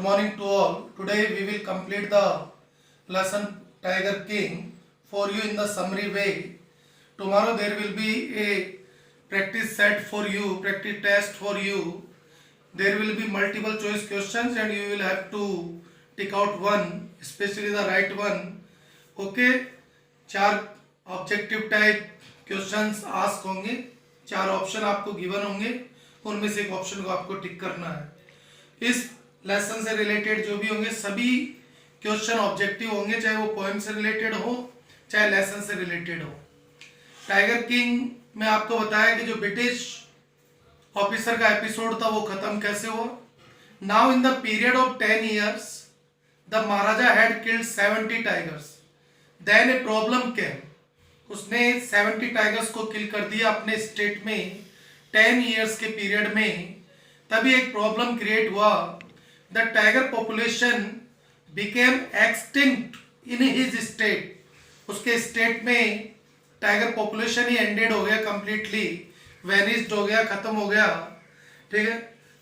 morning to all. Today we will complete the lesson Tiger King for you in the summary way. Tomorrow there will be a practice set for you, practice test for you. There will be multiple choice questions and you will have to tick out one, especially the right one. Okay, चार objective type questions ask होंगे, चार option आपको given होंगे, उनमें से एक option को आपको टिक करना है। इस लेसन से रिलेटेड जो भी होंगे सभी क्वेश्चन ऑब्जेक्टिव होंगे, चाहे वो पोएम से रिलेटेड हो चाहे लेसन से रिलेटेड हो। टाइगर किंग में आपको बताया कि जो ब्रिटिश ऑफिसर का एपिसोड था वो खत्म कैसे हुआ। Now in the period of 10 years the Maharaja had killed 70 tigers. Then a problem came, उसने 70 टाइगर्स को किल कर दिया अपने स्टेट में 10 years के पीरियड में। तभी एक प्रॉब्लम क्रिएट हुआ, the tiger population became extinct in his state. उसके स्टेट में टाइगर पॉपुलेशन ही एंडेड हो गया, कंप्लीटली वेनिस्ड हो गया, खत्म हो गया। ठीक है,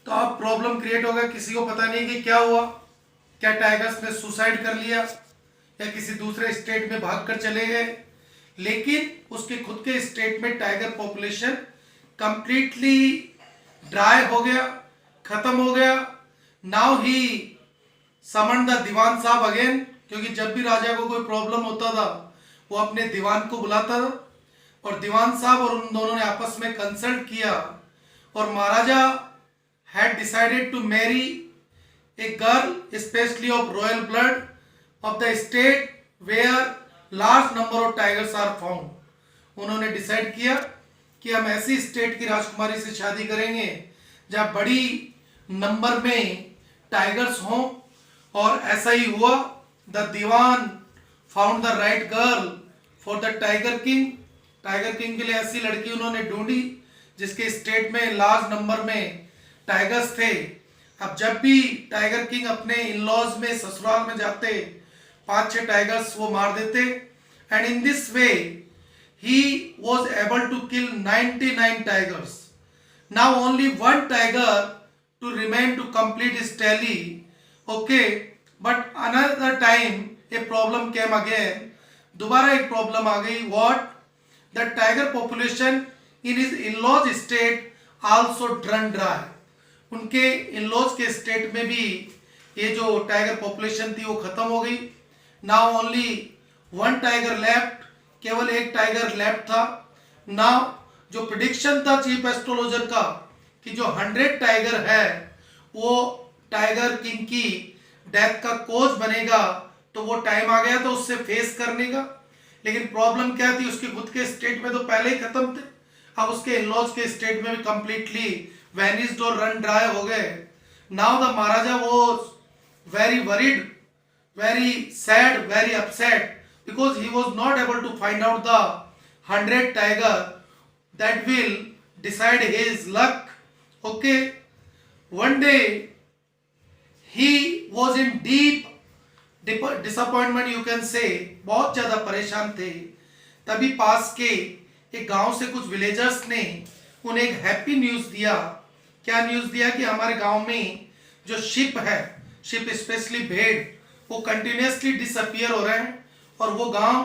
तो अब प्रॉब्लम क्रिएट हो गया, किसी को पता नहीं कि क्या हुआ, क्या टाइगर्स ने सुसाइड कर लिया या किसी दूसरे स्टेट में भागकर चले गए। लेकिन उसके खुद के स्टेट में टाइगर पॉपुलेशन कंप्लीटली ड्राई हो गया, खत्म हो गया। नाउ ही समन द दीवान साहब अगेन, क्योंकि जब भी राजा को कोई प्रॉब्लम होता था वो अपने दीवान को बुलाता था और दीवान साहब और उन दोनों ने आपस में कंसल्ट किया और Maharaja had decided to marry a girl specially of royal blood of the state where large number of tigers are found. उन्होंने डिसाइड किया कि हम ऐसी स्टेट की राजकुमारी से शादी करेंगे जहां बड़ी नंबर में टाइगर्स हों, और ऐसा ही हुआ। The Dewan found the right girl for the tiger king. Tiger king के लिए ऐसी लड़की उन्होंने ढूंढी जिसके स्टेट में लार्ज नंबर में टाइगर्स थे। अब जब भी टाइगर किंग अपने इन लॉज में ससुराल में जाते 5-6 टाइगर्स वो मार देते, and in this way he was able to kill 99 tigers. Now only one tiger to remain to complete his tally. Okay, but another time a problem came again. दोबारा एक problem आ गई। What? The tiger population in his in-laws state also run dry. उनके in-laws के state में भी ये जो tiger population थी वो खत्म हो गई। Now only one tiger left. केवल एक टाइगर लेफ्ट था। नाउ जो प्रिडिक्शन था चीफ एस्ट्रोलॉजर का कि जो 100 टाइगर है वो टाइगर किंग की डेथ का कोज बनेगा, तो वो टाइम आ गया था उससे फेस करने का। लेकिन प्रॉब्लम क्या थी, उसके खुद के स्टेट में तो पहले ही खत्म थे, अब उसके इन-लॉज के स्टेट में भी कंप्लीटली वेनिस्ड और रन ड्राई हो गए। Now the Maharaja was very worried, very sad, very upset because he was not able to find out the 100 tiger that will decide his luck. Okay, one day he was in deep disappointment, you can say, बहुत ज़्यादा परेशान थे। तभी पास के एक गांव से कुछ विलेजर्स ने उन्हें एक हैप्पी न्यूज़ दिया। क्या न्यूज़ दिया कि हमारे गांव में जो शिप है, शिप स्पेशली भेड़, वो कंटिन्यूसली डिसअपियर हो रहे हैं और वो गांव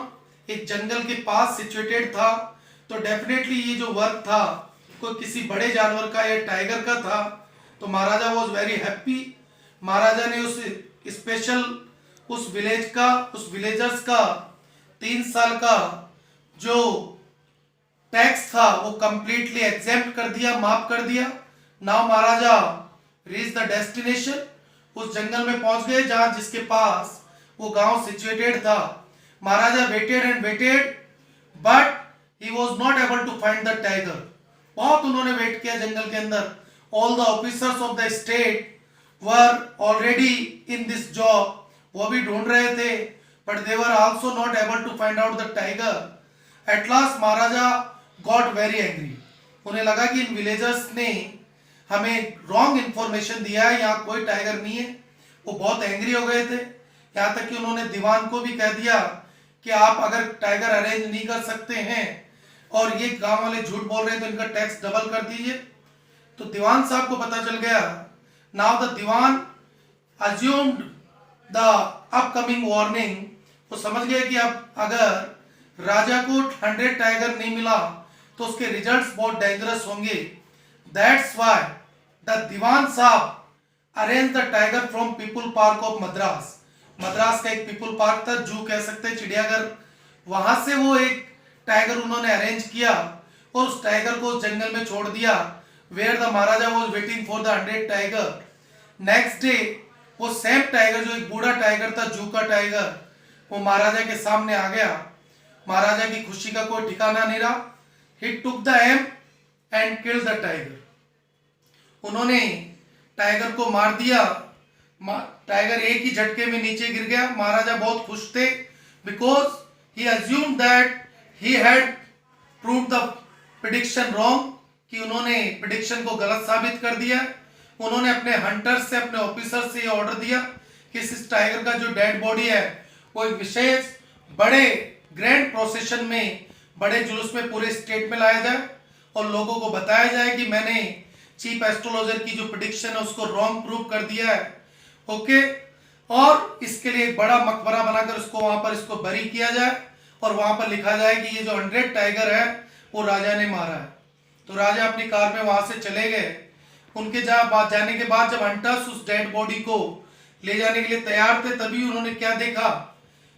एक जंगल के पास सिचुएटेड था। तो डेफिनेटली ये जो वर्क था कोई किसी बड़े जानवर का या टाइगर का था। तो महाराजा वाज वेरी हैप्पी। महाराजा ने उस स्पेशल उस विलेजर्स का 3 साल का जो टैक्स था वो कंप्लीटली एग्जेम्प्ट कर दिया, माफ कर दिया। Now Maharaja reach the destination, उस जंगल में पहुंच गए जहां जिसके पास वो गांव सिचुएटेड था। Maharaja waited and waited but he was not able to find the tiger. बहुत उन्होंने वेट किया जंगल के अंदर। All the officers of the state were already in this job, वो भी ढूंढ रहे थे, but they were also not able to find out the tiger. At last Maharaja got very angry. उन्हें लगा कि इन विलेजर्स ने हमें रॉन्ग इंफॉर्मेशन दिया है, यहाँ कोई टाइगर नहीं है। वो बहुत एंग्री हो गए थे, यहाँ तक कि उन्होंने दीवान को भी कह दिया कि आप अगर टाइगर अरेंज नहीं कर सकते हैं और ये गांव वाले झूठ बोल रहे हैं तो इनका टैक्स डबल कर दीजिए। तो दीवान साहब को पता चल गया। Now the Dewan assumed the upcoming warning, वो समझ गया कि अब अगर राजा को 100 टाइगर नहीं मिला तो उसके रिजल्ट्स बहुत डेंजरस होंगे. दैट्स व्हाई द दीवान साहब arrange the tiger from people park of Madras. Madras का एक पीपल पार्क था, जू कह सकते हैं, चिड़ियाघर. वहां से वो एक टाइगर उन्होंने अरेंज किया और उस टाइगर को उस जंगल में छोड़ दिया, where the Maharaja was waiting for the 100 tiger. Next day वो सेम टाइगर, जो एक बूढ़ा टाइगर था, जू का टाइगर, वो महाराजा के सामने आ गया. महाराजा की खुशी का कोई ठिकाना नहीं रहा. He took the aim and killed the tiger. उन्होंने टाइगर को मार दिया. टाइगर एक ही झटके में नीचे गिर गया. महाराजा बहुत खुश थे, because he assumed that he had proved the prediction wrong, कि उन्होंने प्रेडिक्शन को गलत साबित कर दिया. उन्होंने अपने हंटर्स से, अपने ऑफिसर से ये ऑर्डर दिया कि इस टाइगर का जो डेड बॉडी है वो एक विशेष बड़े ग्रैंड प्रोसेशन में, बड़े जुलूस में पूरे स्टेट में लाया जाए और लोगों को बताया जाए कि मैंने चीफ एस्ट्रोलॉजर की जो प्रेडिक्शन है उसको रॉन्ग प्रूव कर दिया है. ओके. और इसके लिए एक बड़ा मकबरा बनाकर उसको वहां पर इसको बरी किया जाए और वहां पर लिखा जाए कि ये जो 100 टाइगर है वो राजा ने मारा है. तो राजा अपनी कार में वहां से चले गए. उनके जाने के बाद जब हंटर्स उस डेड बॉडी को ले जाने के लिए तैयार थे, तभी उन्होंने क्या देखा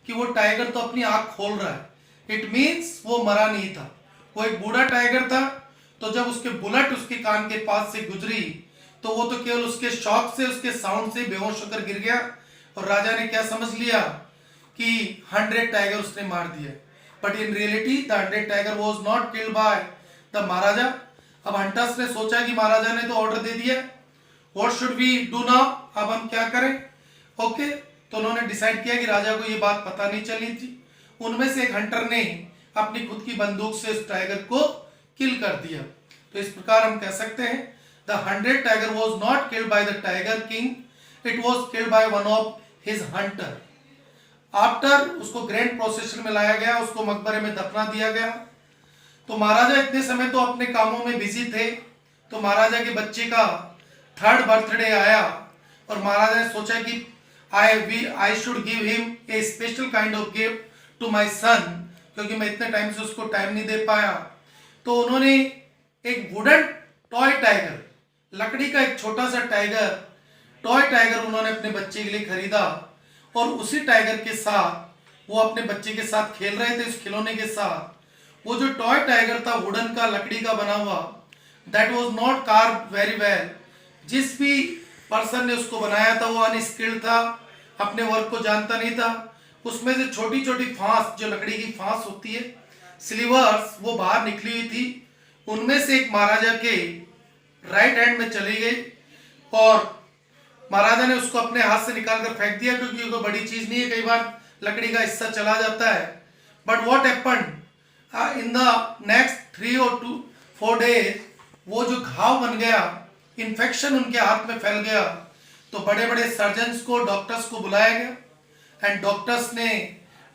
कि वो टाइगर तो अपनी आंख खोल रहा है. इट मीन्स वो मरा नहीं था, वो एक बूढ़ा टाइगर था. तो जब उसके बुलेट उसके कान के पास से गुजरी तो वो तो केवल उसके शॉक से, उसके साउंड से बेहोश होकर गिर गया. और राजा ने क्या समझ लिया कि 100 टाइगर उसने मार दिया. But in reality the 100 tiger was not killed by the Maharaja. अब हंटर्स ने सोचा कि महाराजा ने तो ऑर्डर दे दिया, what should we do now, अब हम क्या करें. ओके. तो उन्होंने डिसाइड किया कि राजा को ये बात पता नहीं चली थी. उनमें से एक हंटर ने अपनी खुद की बंदूक से उस टाइगर को किल कर दिया. तो इस प्रकार हम कह सकते हैं the 100 tiger was not killed by the tiger king, it was killed by one of his Hunter. After उसको ग्रैंड प्रोसेशन में लाया गया, उसको मकबरे में दफना दिया गया. तो महाराजा इतने समय तो अपने कामों में बिजी थे. तो महाराजा के बच्चे का 3rd बर्थडे आया और महाराजा ने सोचा कि I should give him a special kind of gift to my son, क्योंकि मैं इतने टाइम से उसको टाइम नहीं दे पाया. तो उन्होंने एक वुडन टॉय टाइगर, लकड़ी का एक छोटा सा टाइगर, टॉय टाइगर उन्होंने अपने बच्चे के लिए खरीदा. और उसी टाइगर के साथ वो अपने बच्चे के साथ खेल रहे थे. उस खिलौने के साथ वो जो टॉय टाइगर था, वुडन का, लकड़ी का बना हुआ, that was not carved very well. जिस भी पर्सन ने उसको बनाया था वो अनस्किल्ड था, अपने वर्क को जानता नहीं था. उसमें से छोटी छोटी फांस, जो लकड़ी की फांस होती है, स्लीवर्स, वो बाहर निकली हुई थी. उनमें से एक महाराजा के राइट हैंड में चली गई और महाराजा ने उसको अपने हाथ से निकालकर फेंक दिया, क्योंकि कोई बड़ी चीज नहीं है, कई बार लकड़ी का हिस्सा चला जाता है. But what happened in the next 3 or 4 days, वो जो घाव बन गया, इन्फेक्शन उनके हाथ में फैल गया. तो बड़े बड़े सर्जन्स को, डॉक्टर्स को बुलाया गया एंड डॉक्टर्स ने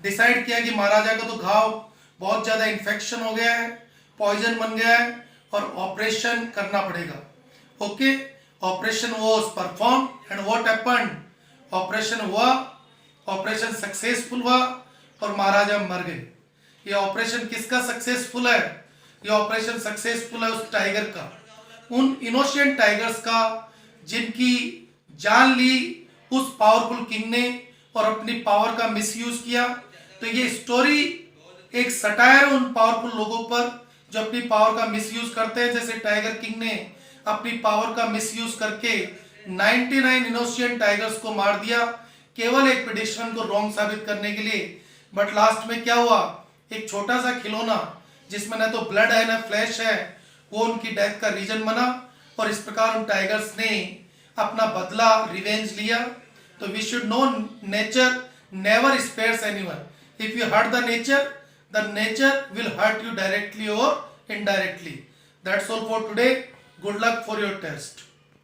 डिसाइड किया कि महाराजा का तो घाव बहुत ज्यादा इन्फेक्शन हो गया है, पॉइजन बन गया है और ऑपरेशन करना पड़ेगा. Okay. Operation was perform and what happened, operation हुआ, ऑपरेशन सक्सेसफुल हुआ और महाराजा मर गए. ये ऑपरेशन किसका सक्सेसफुल है? ये ऑपरेशन सक्सेसफुल है उस टाइगर का, उन इनोसेंट टाइगर्स का जिनकी जान ली उस पावरफुल किंग ने और अपनी पावर का मिसयूज किया. तो ये स्टोरी एक सटायर उन पावरफुल लोगों पर जो अपनी पावर का मिसयूज करते हैं, जैसे टाइगर किंग ने अपनी पावर का मिसयूज करके 99 इनोसेंट टाइगर्स को मार दिया, केवल एक प्रेडिक्शन को रॉन्ग साबित करने के लिए. बट लास्ट में क्या हुआ, एक छोटा सा खिलौना जिसमें न तो ब्लड है न फ्लैश है, वो उनकी डेथ का रीजन बना और इस प्रकार उन टाइगर्स ने अपना बदला, रिवेंज लिया. तो we should know nature never spares anyone. If you hurt the nature will hurt you directly or indirectly. That's all for today. Good luck for your test.